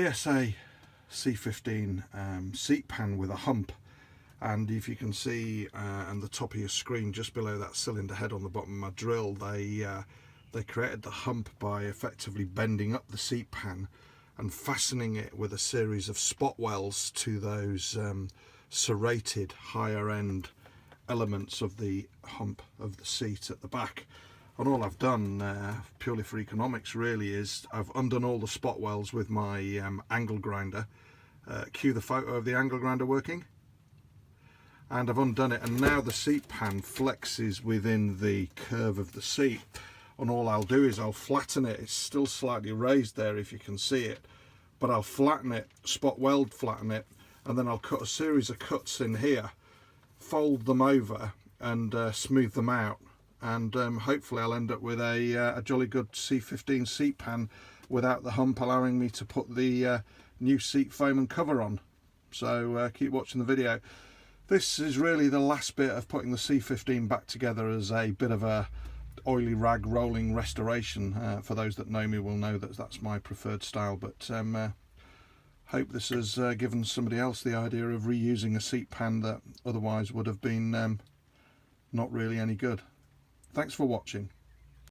BSA C15 seat pan with a hump, and if you can see on the top of your screen just below that cylinder head on the bottom of my drill, they created the hump by effectively bending up the seat pan and fastening it with a series of spot welds to those serrated higher end elements of the hump of the seat at the back. And all I've done, purely for economics really, is I've undone all the spot welds with my angle grinder. Cue the photo of the angle grinder working. And I've undone it, and now the seat pan flexes within the curve of the seat. And all I'll do is I'll flatten it. It's still slightly raised there if you can see it, but I'll flatten it, spot weld flatten it, and then I'll cut a series of cuts in here, fold them over and smooth them out, and hopefully I'll end up with a jolly good C15 seat pan without the hump, allowing me to put the new seat foam and cover on. So keep watching the video. This is really the last bit of putting the C15 back together as a bit of a oily rag rolling restoration. For those that know me will know that that's my preferred style, but hope this has given somebody else the idea of reusing a seat pan that otherwise would have been not really any good. Thanks for watching.